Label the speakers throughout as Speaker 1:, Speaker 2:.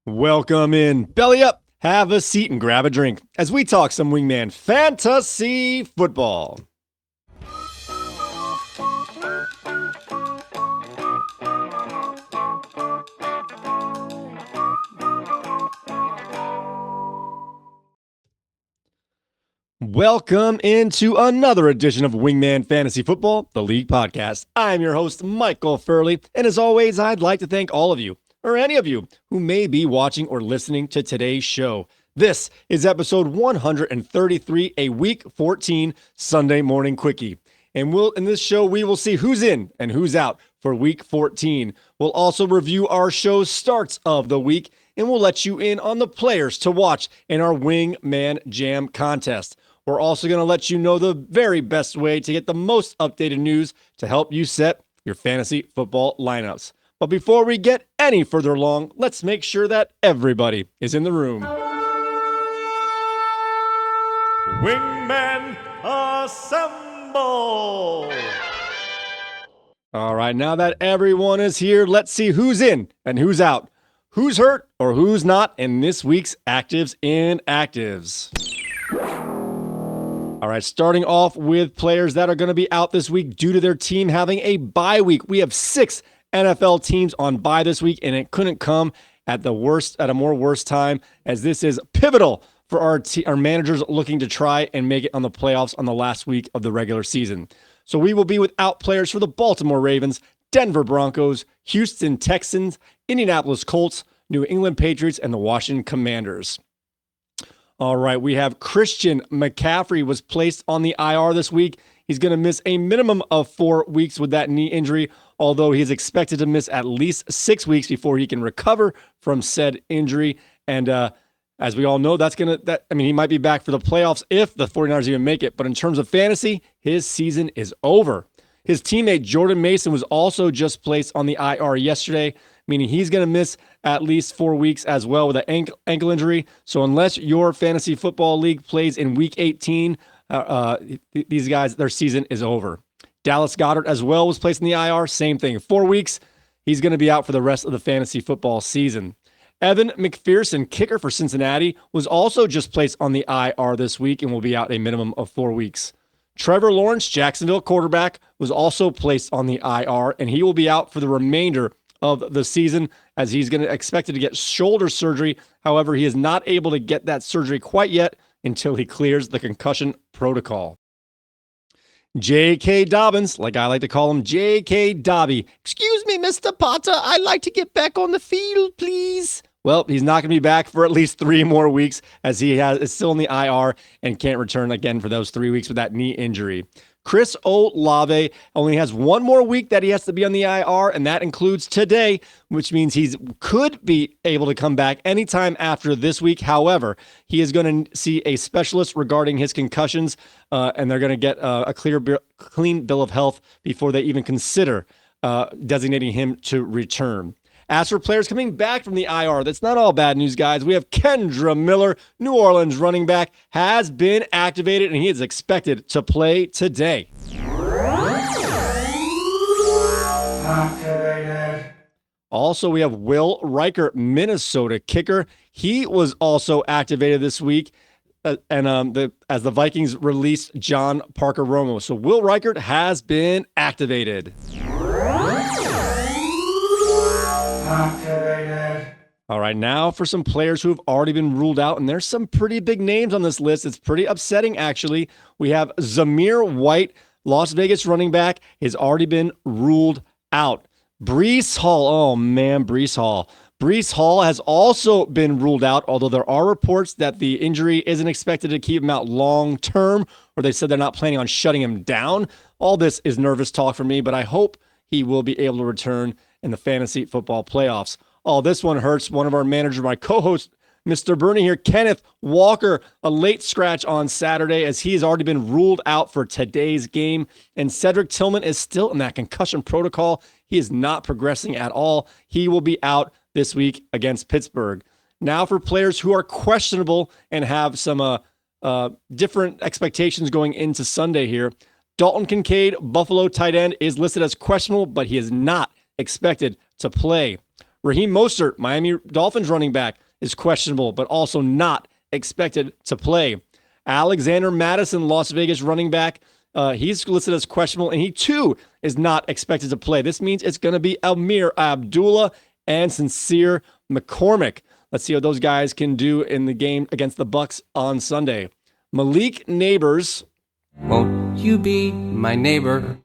Speaker 1: Welcome in. Belly up, have a seat, and grab a drink as we talk some Wingman fantasy football. Welcome into another edition of Wingman Fantasy Football, the League Podcast. I'm your host, Michael Furley, and as always, I'd like to thank all of you, or any of you, who may be watching or listening to today's show. This is episode 133, a Week 14 Sunday morning quickie. And in this show, we will see who's in and who's out for Week 14. We'll also review our show's starts of the week, and we'll let you in on the players to watch in our Wingman Jam contest. We're also going to let you know the very best way to get the most updated news to help you set your fantasy football lineups. But before we get any further along, let's make sure that everybody is in the room. Wingmen assemble! All right, now that everyone is here, let's see who's in and who's out, who's hurt or who's not in this week's Actives and Actives. All right, starting off with players that are going to be out this week due to their team having a bye week. We have 6 NFL teams on bye this week, and it couldn't come at a more worse time, as this is pivotal for our managers looking to try and make it on the playoffs on the last week of the regular season. So we will be without players for the Baltimore Ravens, Denver Broncos, Houston Texans, Indianapolis Colts, New England Patriots, and the Washington Commanders. All right, we have Christian McCaffrey was placed on the IR this week. He's going to miss a minimum of 4 weeks with that knee injury, although he is expected to miss at least 6 weeks before he can recover from said injury. And as we all know, he might be back for the playoffs if the 49ers even make it. But in terms of fantasy, his season is over. His teammate Jordan Mason was also just placed on the IR yesterday, meaning he's going to miss at least 4 weeks as well with an ankle injury. So unless your fantasy football league plays in Week 18, these guys, their season is over. Dallas Goedert as well was placed in the IR. Same thing. 4 weeks, he's going to be out for the rest of the fantasy football season. Evan McPherson, kicker for Cincinnati, was also just placed on the IR this week and will be out a minimum of 4 weeks. Trevor Lawrence, Jacksonville quarterback, was also placed on the IR, and he will be out for the remainder of the season as he's going to expected to get shoulder surgery. However, he is not able to get that surgery quite yet until he clears the concussion protocol. J.K. Dobbins, like I like to call him, J.K. Dobby. Excuse me, Mr. Potter, I'd like to get back on the field, please. Well, he's not going to be back for at least 3 more weeks as he is still in the IR and can't return again for those 3 weeks with that knee injury. Chris Olave only has 1 more week that he has to be on the IR, and that includes today, which means he could be able to come back anytime after this week. However, he is going to see a specialist regarding his concussions, and they're going to get a clean bill of health before they even consider designating him to return. As for players coming back from the IR, that's not all bad news, guys. We have Kendra Miller, New Orleans running back, has been activated, and he is expected to play today. Activated. Also, we have Will Riker, Minnesota kicker. He was also activated this week, as the Vikings released John Parker Romo. So Will Riker has been activated. Activated. All right, now for some players who have already been ruled out, and there's some pretty big names on this list. It's pretty upsetting, actually. We have Zamir White, Las Vegas running back, has already been ruled out. Breece Hall, oh man, Breece Hall. Breece Hall has also been ruled out, although there are reports that the injury isn't expected to keep him out long term, or they said they're not planning on shutting him down. All this is nervous talk for me, but I hope he will be able to return in the fantasy football playoffs. Oh, this one hurts. One of our managers, my co-host, Mr. Bernie here, Kenneth Walker, a late scratch on Saturday as he has already been ruled out for today's game. And Cedric Tillman is still in that concussion protocol. He is not progressing at all. He will be out this week against Pittsburgh. Now for players who are questionable and have some different expectations going into Sunday here. Dalton Kincaid, Buffalo tight end, is listed as questionable, but he is not expected to play. Raheem Mostert, Miami Dolphins running back, is questionable, but also not expected to play. Alexander Madison, Las Vegas running back, he's listed as questionable, and he too is not expected to play. This means it's going to be Amir Abdullah and Sincere McCormick. Let's see how those guys can do in the game against the Bucs on Sunday. Malik Neighbors.
Speaker 2: Won't you be my neighbor?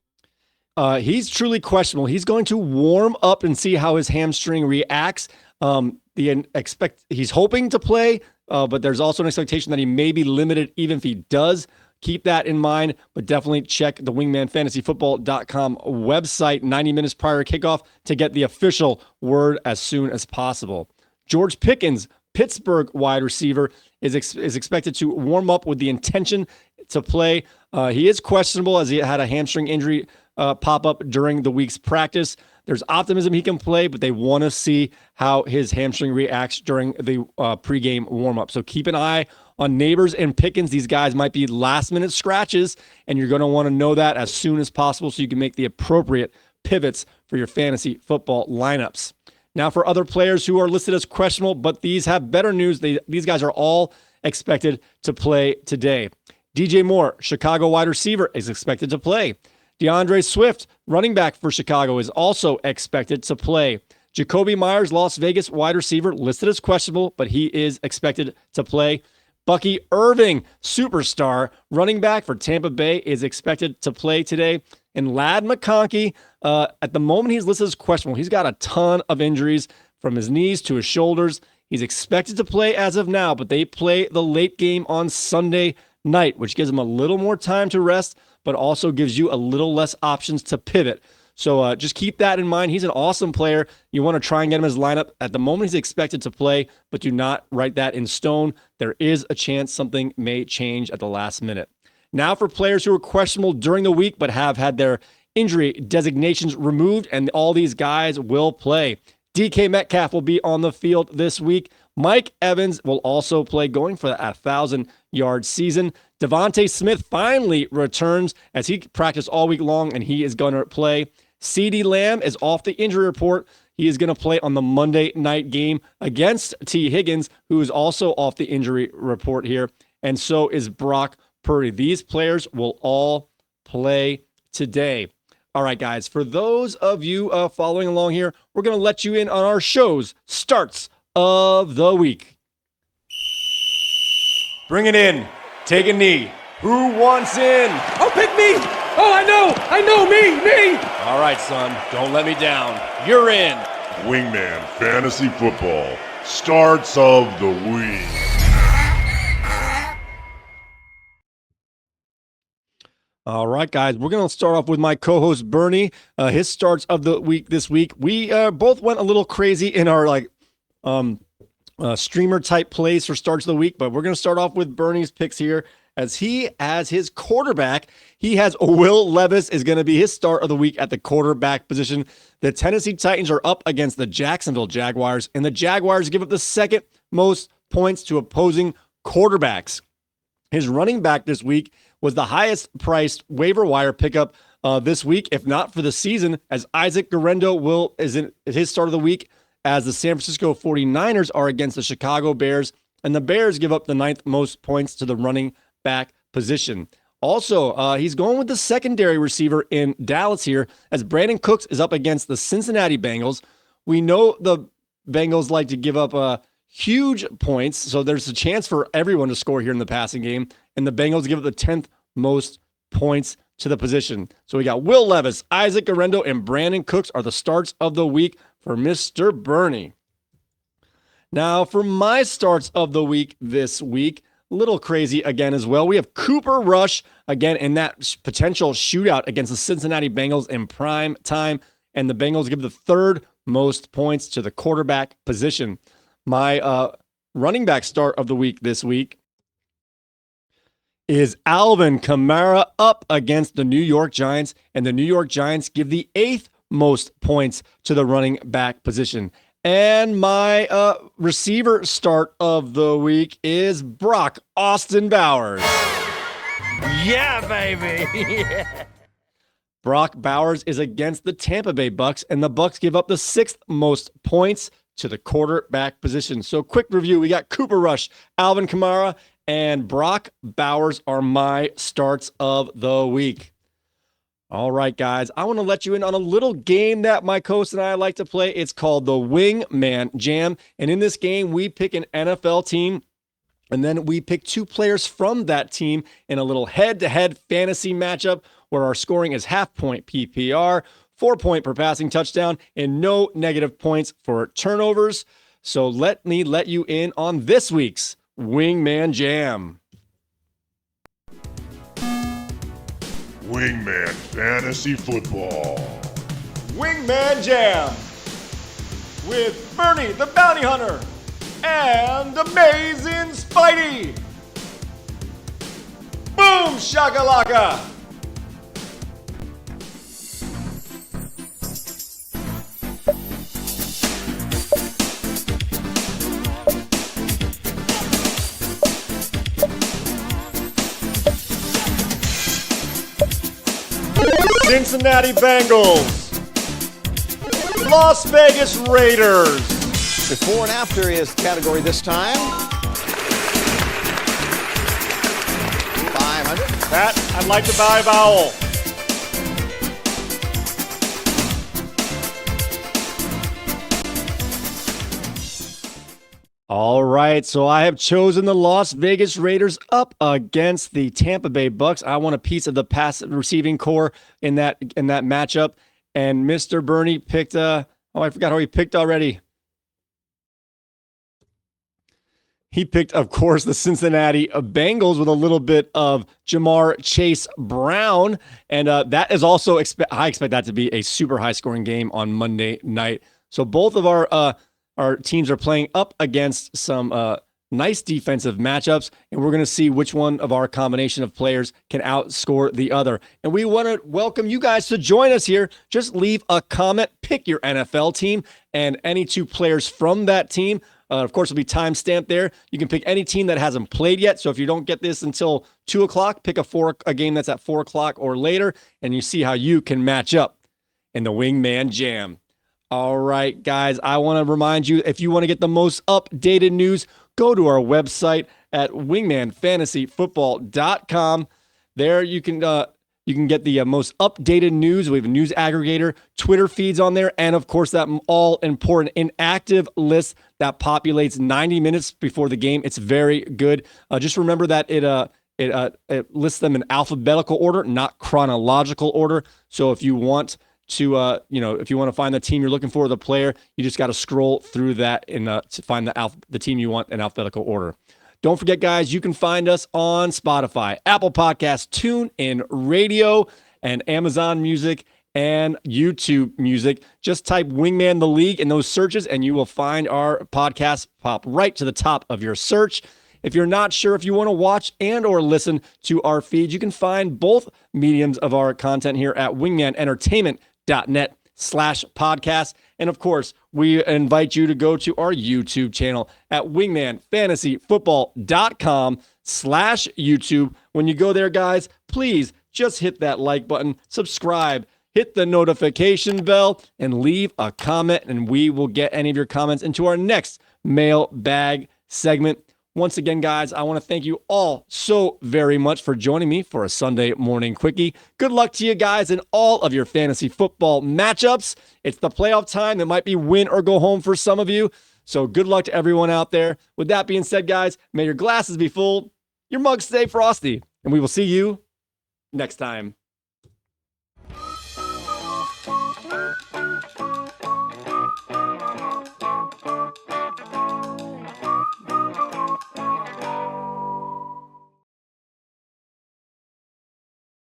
Speaker 1: He's truly questionable. He's going to warm up and see how his hamstring reacts. He's hoping to play, but there's also an expectation that he may be limited even if he does. Keep that in mind, but definitely check the wingmanfantasyfootball.com website 90 minutes prior to kickoff to get the official word as soon as possible. George Pickens, Pittsburgh wide receiver, is expected to warm up with the intention to play. He is questionable as he had a hamstring injury pop up during the week's practice. There's optimism he can play, but they want to see how his hamstring reacts during the pregame warm-up. So keep an eye on Neighbors and Pickens. These guys might be last-minute scratches, and you're going to want to know that as soon as possible so you can make the appropriate pivots for your fantasy football lineups. Now for other players who are listed as questionable, but these have better news. These guys are all expected to play today. DJ Moore, Chicago wide receiver, is expected to play. DeAndre Swift, running back for Chicago, is also expected to play. Jacoby Myers, Las Vegas wide receiver, listed as questionable, but he is expected to play. Bucky Irving, superstar, running back for Tampa Bay, is expected to play today. And Ladd McConkey, at the moment he's listed as questionable. He's got a ton of injuries from his knees to his shoulders. He's expected to play as of now, but they play the late game on Sunday night, which gives him a little more time to rest, but also gives you a little less options to pivot. So just keep that in mind. He's an awesome player. You want to try and get him his lineup. At the moment, he's expected to play, but do not write that in stone. There is a chance something may change at the last minute. Now for players who are questionable during the week, but have had their injury designations removed, and all these guys will play. DK Metcalf will be on the field this week. Mike Evans will also play, going for a 1,000-yard season. Devontae Smith finally returns as he practiced all week long, and he is going to play. CeeDee Lamb is off the injury report. He is going to play on the Monday night game against T. Higgins, who is also off the injury report here, and so is Brock Purdy. These players will all play today. All right, guys, for those of you following along here, we're going to let you in on our show's starts of the week. Bring it in. Take a knee. Who wants in?
Speaker 3: Oh, pick me! Oh, I know, me!
Speaker 1: All right, son, don't let me down. You're in.
Speaker 4: Wingman Fantasy Football starts of the week.
Speaker 1: All right, guys, we're going to start off with my co-host Bernie. His starts of the week this week. We both went a little crazy in our streamer type plays for starts of the week, but we're going to start off with Bernie's picks here. As he has his quarterback, he has Will Levis is going to be his start of the week at the quarterback position. The Tennessee Titans are up against the Jacksonville Jaguars, and the Jaguars give up the second most points to opposing quarterbacks. His running back this week was the highest priced waiver wire pickup this week, if not for the season, as Isaac Guerendo is in his start of the week, as the San Francisco 49ers are against the Chicago Bears, and the Bears give up the ninth most points to the running back position. Also, he's going with the secondary receiver in Dallas here, as Brandon Cooks is up against the Cincinnati Bengals. We know the Bengals like to give up huge points, so there's a chance for everyone to score here in the passing game, and the Bengals give up the 10th most points to the position. So we got Will Levis, Isaac Guerendo, and Brandon Cooks are the starts of the week for Mr. Bernie. Now, for my starts of the week this week, a little crazy again as well. We have Cooper Rush again in that potential shootout against the Cincinnati Bengals in prime time, and the Bengals give the third most points to the quarterback position. My running back start of the week this week is Alvin Kamara up against the New York Giants, and the New York Giants give the eighth most points to the running back position. And my receiver start of the week is Brock Austin Bowers.
Speaker 3: Yeah, baby! Yeah.
Speaker 1: Brock Bowers is against the Tampa Bay Bucks, and the Bucks give up the 6th most points to the quarterback position. So quick review. We got Cooper Rush, Alvin Kamara, and Brock Bowers are my starts of the week. All right, guys, I want to let you in on a little game that my co-host and I like to play. It's called the Wingman Jam. And in this game, we pick an NFL team, and then we pick 2 players from that team in a little head-to-head fantasy matchup where our scoring is half-point PPR, 4-point per passing touchdown, and no negative points for turnovers. So let me let you in on this week's Wingman Jam.
Speaker 4: Wingman Fantasy Football.
Speaker 1: Wingman Jam with Bernie the Bounty Hunter and Amazing Spidey. Boom shakalaka. Cincinnati Bengals, Las Vegas Raiders.
Speaker 5: Before and after is category this time. 500.
Speaker 1: Pat, I'd like to buy a vowel. All right, so I have chosen the Las Vegas Raiders up against the Tampa Bay Bucks. I want a piece of the pass receiving core in that matchup. And Mr. Bernie picked I forgot how he picked already. He picked, of course, the Cincinnati Bengals with a little bit of Jamar Chase Brown. And that is also, I expect that to be a super high scoring game on Monday night. So both of our teams are playing up against some nice defensive matchups, and we're going to see which one of our combination of players can outscore the other. And we want to welcome you guys to join us here. Just leave a comment, pick your NFL team, and any 2 players from that team. Of course, will be time-stamped there. You can pick any team that hasn't played yet. So if you don't get this until 2 o'clock, pick a game that's at 4 o'clock or later, and you see how you can match up in the Wingman Jam. All right, guys, I want to remind you, if you want to get the most updated news, go to our website at wingmanfantasyfootball.com. There you can get the most updated news. We have a news aggregator, Twitter feeds on there, and of course that all-important inactive list that populates 90 minutes before the game. It's very good. Just remember that it lists them in alphabetical order, not chronological order. So if you want to if you want to find the team you're looking for, the player, you just got to scroll through that and to find the team you want in alphabetical order. Don't forget, guys, you can find us on Spotify, Apple Podcasts, TuneIn Radio, and Amazon Music and YouTube Music. Just type Wingman the League in those searches, and you will find our podcast pop right to the top of your search. If you're not sure if you want to watch and or listen to our feed, you can find both mediums of our content here at wingmanentertainment.net/podcast. And of course, we invite you to go to our YouTube channel at wingmanfantasyfootball.com/YouTube. When you go there, guys, please just hit that like button, subscribe, hit the notification bell, and leave a comment, and we will get any of your comments into our next mailbag segment. Once again, guys, I want to thank you all so very much for joining me for a Sunday morning quickie. Good luck to you guys in all of your fantasy football matchups. It's the playoff time. It might be win or go home for some of you. So good luck to everyone out there. With that being said, guys, may your glasses be full, your mugs stay frosty, and we will see you next time.